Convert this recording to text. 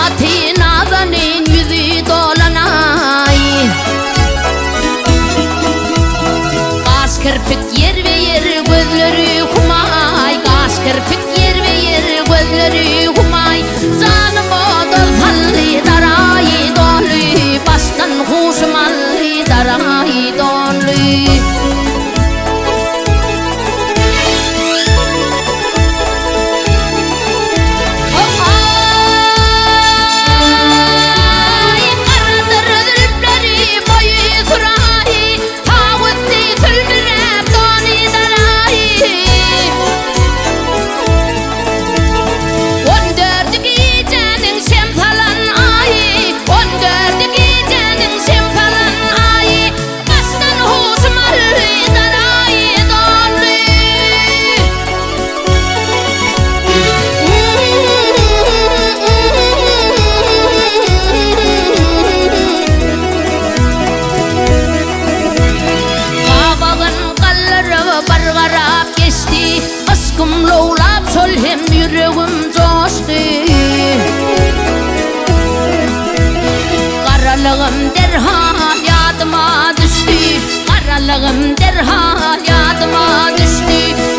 Atinadanın yüzü dolanay. Kaş kirpik yer ve yer gözleri humay. Kaş kirpik yer ve yer gözleri humay. Canım odur salli darayı dolu. Baştan huşum alli darayı dolu. Aşkım lovlap sol hem yüreğim coştu. Karalığım derhal yadıma düştü. Karalığım derhal yadıma düştü.